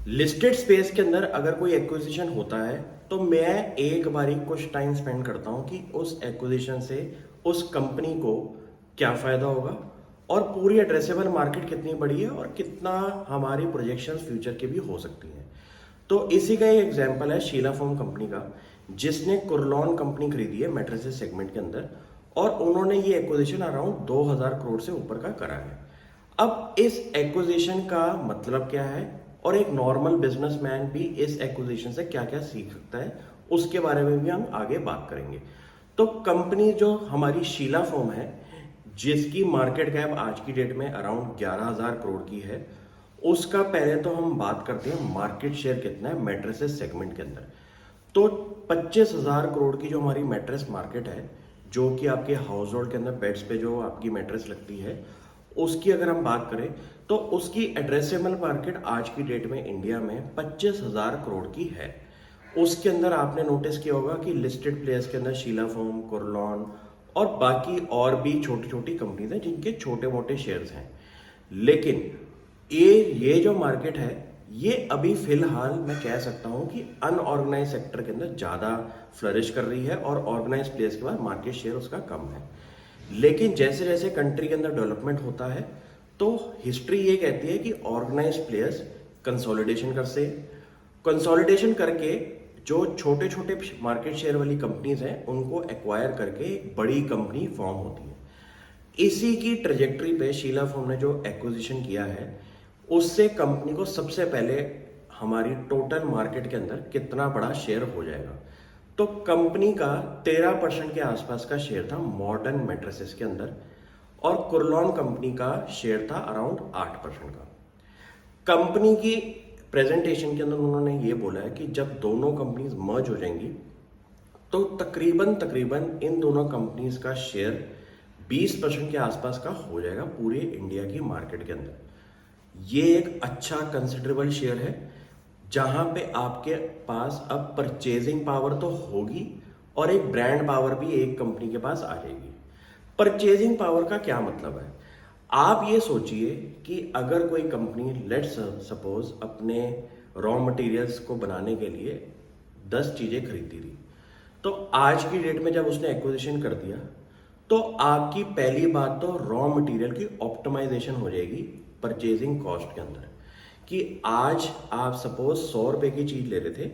Listed space के अंदर अगर कोई एक्विजिशन होता है तो मैं एक बारी कुछ टाइम स्पेंड करता हूं कि उस एक्विजिशन से उस कंपनी को क्या फ़ायदा होगा और पूरी एड्रेसेबल मार्केट कितनी बड़ी है और कितना हमारी प्रोजेक्शंस फ्यूचर की भी हो सकती हैं। तो इसी का एक एग्जांपल है शीला फोम कंपनी का, जिसने कुरलॉन कंपनी खरीदी है मैट्रेसेस सेगमेंट के अंदर, और उन्होंने ये एक्विजिशन अराउंड 2000 करोड़ से ऊपर का करा है। अब इस एक्विजिशन का मतलब क्या है और एक नॉर्मल बिजनेसमैन भी इस एक्विजिशन से क्या क्या सीख सकता है, उसके बारे में भी हम आगे बात करेंगे। तो कंपनी जो हमारी शीला फोम है, जिसकी मार्केट कैप आज की डेट में अराउंड 11,000 करोड़ की है, उसका पहले तो हम बात करते हैं मार्केट शेयर कितना है मैट्रेसेस सेगमेंट के अंदर। तो 25,000 करोड़ की जो हमारी मैट्रेस मार्केट है, जो कि आपके हाउस होल्ड के अंदर बेड्स पे जो आपकी मैट्रेस लगती है, उसकी अगर हम बात करें तो उसकी एड्रेसेबल मार्केट आज की डेट में इंडिया में 25,000 करोड़ की है। उसके अंदर आपने नोटिस किया होगा कि लिस्टेड प्लेयर्स के अंदर शीला फोम, कुरलॉन और बाकी और भी छोटी छोटी कंपनीज हैं जिनके छोटे मोटे शेयर्स हैं। लेकिन ये जो मार्केट है, ये अभी फिलहाल मैं कह सकता हूं कि अनऑर्गेनाइज सेक्टर के अंदर ज़्यादा फ्लरिश कर रही है और ऑर्गेनाइज प्लेयर्स के बाद मार्केट शेयर उसका कम है। लेकिन जैसे जैसे कंट्री के अंदर डेवलपमेंट होता है तो हिस्ट्री ये कहती है कि ऑर्गेनाइज प्लेयर्स कंसोलिडेशन कर से कंसोलिडेशन करके जो छोटे छोटे मार्केट शेयर वाली कंपनीज हैं उनको एक्वायर करके एक बड़ी कंपनी फॉर्म होती है। इसी की ट्रेजेक्टरी पे शीला फोम ने जो एक्विजिशन किया है, उससे कंपनी को सबसे पहले हमारी टोटल मार्केट के अंदर कितना बड़ा शेयर हो जाएगा। तो कंपनी का 13% के आसपास का शेयर था मॉडर्न मैट्रेसेस के अंदर, और कुरलॉन कंपनी का शेयर था अराउंड 8% का। कंपनी की प्रेजेंटेशन के अंदर उन्होंने ये बोला है कि जब दोनों कंपनीज मर्ज हो जाएंगी तो तकरीबन तकरीबन इन दोनों कंपनीज का शेयर 20% के आसपास का हो जाएगा पूरे इंडिया की मार्केट के अंदर। ये एक अच्छा कंसिडरेबल शेयर है, जहां पे आपके पास अब परचेजिंग पावर तो होगी और एक ब्रांड पावर भी एक कंपनी के पास आ जाएगी। परचेजिंग पावर का क्या मतलब है? आप ये सोचिए कि अगर कोई कंपनी लेट्स सपोज अपने रॉ मटेरियल्स को बनाने के लिए 10 चीजें खरीदती थी, तो आज की डेट में जब उसने एक्विजिशन कर दिया तो आपकी पहली बात तो रॉ मटेरियल की ऑप्टिमाइजेशन हो जाएगी परचेजिंग कॉस्ट के अंदर। कि आज आप सपोज 100 रुपए की चीज ले रहे थे,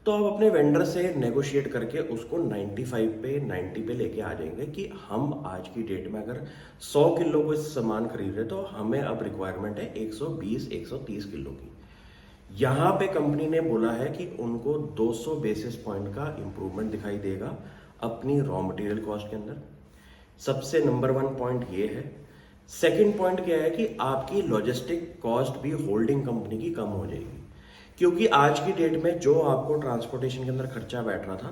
तो आप अपने वेंडर से नेगोशिएट करके उसको 95 पे 90 पे लेके आ जाएंगे कि हम आज की डेट में अगर 100 किलो कोई सामान खरीद रहे तो हमें अब रिक्वायरमेंट है 120 130 किलो की। यहाँ पे कंपनी ने बोला है कि उनको 200 बेसिस पॉइंट का इंप्रूवमेंट दिखाई देगा अपनी रॉ मटेरियल कॉस्ट के अंदर। सबसे नंबर 1 पॉइंट ये है। सेकंड पॉइंट क्या है कि आपकी लॉजिस्टिक कॉस्ट भी होल्डिंग कंपनी की कम हो जाएगी, क्योंकि आज की डेट में जो आपको ट्रांसपोर्टेशन के अंदर खर्चा बैठ रहा था,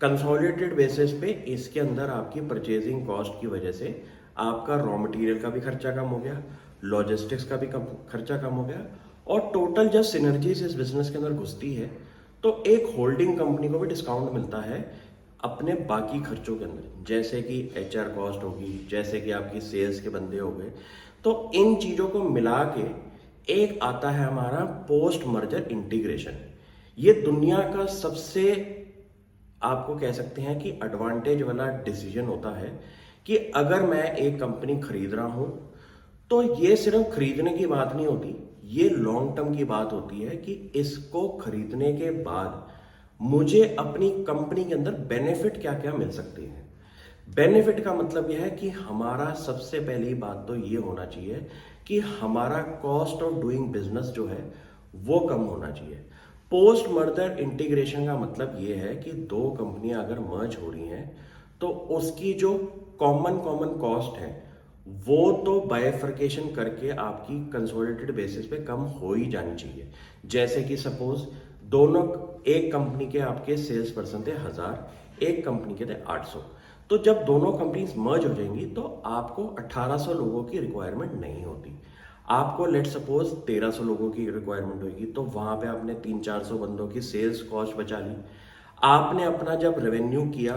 कंसोलिडेटेड बेसिस पे इसके अंदर आपकी परचेजिंग कॉस्ट की वजह से आपका रॉ मटेरियल का भी खर्चा कम हो गया, लॉजिस्टिक्स का भी खर्चा कम हो गया, और टोटल जब सिनर्जीज इस बिजनेस के अंदर घुसती है तो एक होल्डिंग कंपनी को भी डिस्काउंट मिलता है अपने बाकी खर्चों के अंदर, जैसे कि एचआर कॉस्ट होगी, जैसे कि आपकी सेल्स के बंदे हो गए। तो इन चीज़ों को मिला के एक आता है हमारा पोस्ट मर्जर इंटीग्रेशन। ये दुनिया का सबसे, आपको कह सकते हैं कि एडवांटेज वाला डिसीजन होता है कि अगर मैं एक कंपनी खरीद रहा हूं तो ये सिर्फ खरीदने की बात नहीं होती, ये लॉन्ग टर्म की बात होती है कि इसको खरीदने के बाद मुझे अपनी कंपनी के अंदर बेनिफिट क्या क्या मिल सकते हैं। बेनिफिट का मतलब यह है कि हमारा सबसे पहली बात तो ये होना चाहिए कि हमारा कॉस्ट ऑफ डूइंग बिजनेस जो है वो कम होना चाहिए। पोस्ट मर्जर इंटीग्रेशन का मतलब ये है कि दो कंपनियां अगर मर्ज हो रही हैं तो उसकी जो कॉमन कॉमन कॉस्ट है वो तो बाइफर्केशन करके आपकी कंसोलिडेटेड बेसिस पे कम हो ही जानी चाहिए। जैसे कि सपोज दोनों, एक कंपनी के आपके सेल्स पर्सन थे 1000, एक कंपनी के थे 800, तो जब दोनों कंपनीज मर्ज हो जाएंगी तो आपको 1800 लोगों की रिक्वायरमेंट नहीं होती, आपको लेट सपोज 1300 लोगों की रिक्वायरमेंट होगी। तो वहां पे आपने 300-400 बंदों की सेल्स कॉस्ट बचा ली। आपने अपना जब रेवेन्यू किया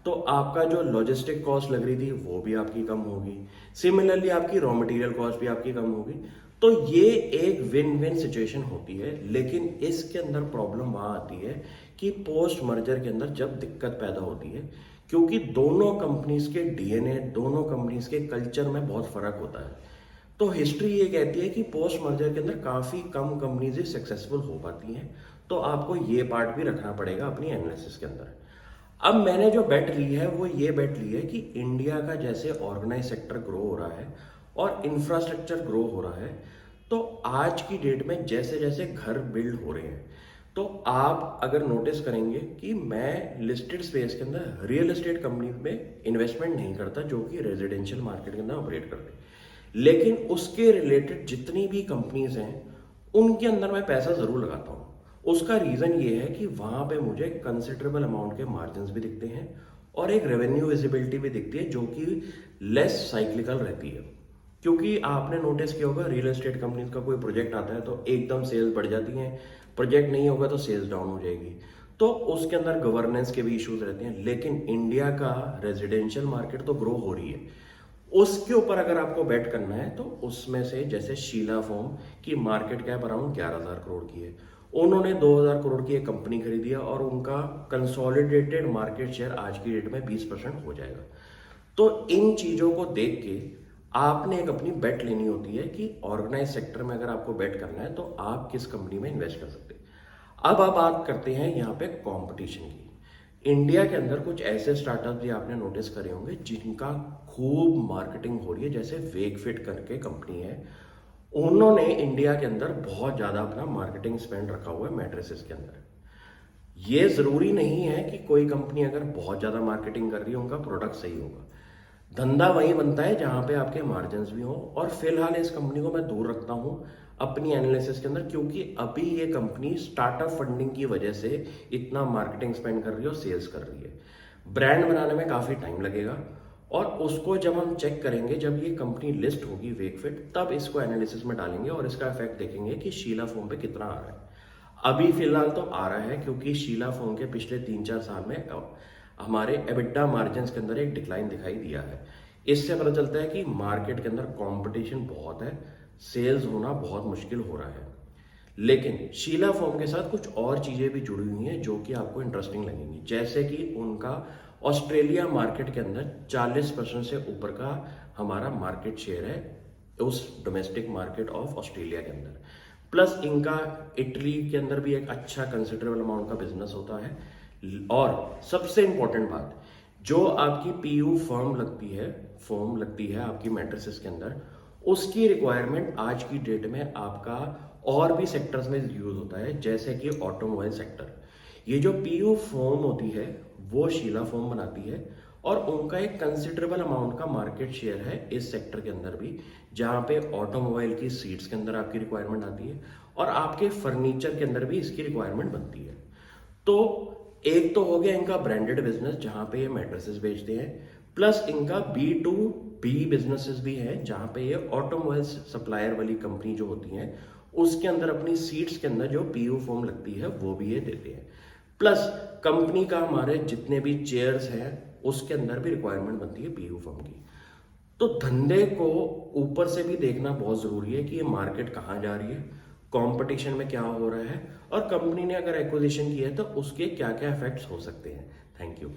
तो आपका जो लॉजिस्टिक कॉस्ट लग रही थी वो भी आपकी कम होगी, सिमिलरली आपकी रॉ मटेरियल कॉस्ट भी आपकी कम होगी। तो ये एक विन विन सिचुएशन होती है। लेकिन इसके अंदर प्रॉब्लम वहाँ आती है कि पोस्ट मर्जर के अंदर जब दिक्कत पैदा होती है, क्योंकि दोनों कंपनीज के डीएनए, दोनों कंपनीज के कल्चर में बहुत फर्क होता है। तो हिस्ट्री ये कहती है कि पोस्ट मर्जर के अंदर काफ़ी कम कंपनीज सक्सेसफुल हो पाती हैं। तो आपको ये पार्ट भी रखना पड़ेगा अपनी एनालिसिस के अंदर। अब मैंने जो बेट ली है वो ये बेट ली है कि इंडिया का जैसे ऑर्गेनाइज सेक्टर ग्रो हो रहा है और इंफ्रास्ट्रक्चर ग्रो हो रहा है, तो आज की डेट में जैसे जैसे घर बिल्ड हो रहे हैं, तो आप अगर नोटिस करेंगे कि मैं लिस्टेड स्पेस के अंदर रियल एस्टेट कंपनी में इन्वेस्टमेंट नहीं करता जो कि रेजिडेंशियल मार्केट के अंदर ऑपरेट करते हैं, लेकिन उसके रिलेटेड जितनी भी कंपनीज हैं उनके अंदर मैं पैसा ज़रूर लगाता हूँ। उसका रीज़न ये है कि वहाँ पे मुझे कंसिडरेबल अमाउंट के मार्जिन्स भी दिखते हैं और एक रेवेन्यू विजिबिलिटी भी दिखती है जो कि लेस साइक्लिकल रहती है। क्योंकि आपने नोटिस किया होगा रियल एस्टेट कंपनीज का कोई प्रोजेक्ट आता है तो एकदम सेल्स बढ़ जाती हैं, प्रोजेक्ट नहीं होगा तो सेल्स डाउन हो जाएगी, तो उसके अंदर गवर्नेंस के भी इश्यूज रहते हैं। लेकिन इंडिया का रेजिडेंशियल मार्केट तो ग्रो हो रही है, उसके ऊपर अगर आपको बेट करना है तो उसमें से जैसे शीला फोम की मार्केट कैप अराउंड 11,000 करोड़ की है, उन्होंने 2,000 करोड़ की एक कंपनी खरीदी है और उनका कंसोलिडेटेड मार्केट शेयर आज की डेट में 20% हो जाएगा। तो इन चीज़ों को देख के आपने एक अपनी बेट लेनी होती है कि ऑर्गेनाइज सेक्टर में अगर आपको बेट करना है तो आप किस कंपनी में इन्वेस्ट कर सकते हैं। अब आप बात करते हैं यहाँ पे कंपटीशन की। इंडिया के अंदर कुछ ऐसे स्टार्टअप भी आपने नोटिस करे होंगे जिनका खूब मार्केटिंग हो रही है, जैसे वेकफिट करके कंपनी है, उन्होंने इंडिया के अंदर बहुत ज़्यादा अपना मार्केटिंग स्पेंड रखा हुआ है मैट्रेसेस के अंदर। ये ज़रूरी नहीं है कि कोई कंपनी अगर बहुत ज़्यादा मार्केटिंग कर रही है उनका प्रोडक्ट सही होगा। धंधा वही बनता है जहाँ पे आपके मार्जिन्स भी हो। और फिलहाल इस कंपनी को मैं दूर रखता हूँ अपनी एनालिसिस के अंदर, क्योंकि अभी ये कंपनी स्टार्टअप फंडिंग की वजह से इतना मार्केटिंग स्पेंड कर रही है और सेल्स कर रही है। ब्रांड बनाने में काफ़ी टाइम लगेगा और उसको जब हम चेक करेंगे, जब ये कंपनी लिस्ट होगी वेकफिट, तब इसको एनालिसिस में डालेंगे और इसका इफेक्ट देखेंगे कि शीला फोम पे कितना आ रहा है। अभी फिलहाल तो आ रहा है क्योंकि शीला फोम के पिछले 3-4 साल में हमारे एबिटा मार्जिन के अंदर एक डिक्लाइन दिखाई दिया है। इससे पता चलता है कि मार्केट के अंदर कंपटीशन बहुत है, सेल्स होना बहुत मुश्किल हो रहा है। लेकिन शीला फोम के साथ कुछ और चीज़ें भी जुड़ी हुई हैं जो कि आपको इंटरेस्टिंग लगेंगी, जैसे कि उनका ऑस्ट्रेलिया मार्केट के अंदर 40% से ऊपर का हमारा मार्केट शेयर है उस डोमेस्टिक मार्केट ऑफ ऑस्ट्रेलिया के अंदर। प्लस इनका इटली के अंदर भी एक अच्छा कंसिडरेबल अमाउंट का बिजनेस होता है। और सबसे इंपॉर्टेंट बात, जो आपकी पीयू फॉर्म लगती है आपकी मैट्रिसेस के अंदर, उसकी रिक्वायरमेंट आज की डेट में आपका और भी सेक्टर्स में यूज होता है, जैसे कि ऑटोमोबाइल सेक्टर। ये जो पीयू फॉर्म होती है वो शीला फॉर्म बनाती है और उनका एक कंसिडरेबल अमाउंट का मार्केट शेयर है इस सेक्टर के अंदर भी, जहाँ पे ऑटोमोबाइल की सीट्स के अंदर आपकी रिक्वायरमेंट आती है और आपके फर्नीचर के अंदर भी इसकी रिक्वायरमेंट बनती है। तो एक तो हो गया इनका ब्रांडेड बिजनेस जहां पे ये मैट्रेसेस बेचते हैं, प्लस इनका B2B बिजनेसेस भी है जहां पे ये ऑटोमोबाइल सप्लायर वाली कंपनी जो होती हैं उसके अंदर अपनी सीट्स के अंदर जो पीयू फोम लगती है वो भी ये देते हैं। प्लस कंपनी का हमारे जितने भी चेयर्स हैं उसके अंदर भी रिक्वायरमेंट बनती है पीयू फोम की। तो धंधे को ऊपर से भी देखना बहुत जरूरी है कि ये मार्केट कहाँ जा रही है, कंपटीशन में क्या हो रहा है और कंपनी ने अगर एक्विजिशन किया है तो उसके क्या क्या इफेक्ट्स हो सकते हैं। Thank you.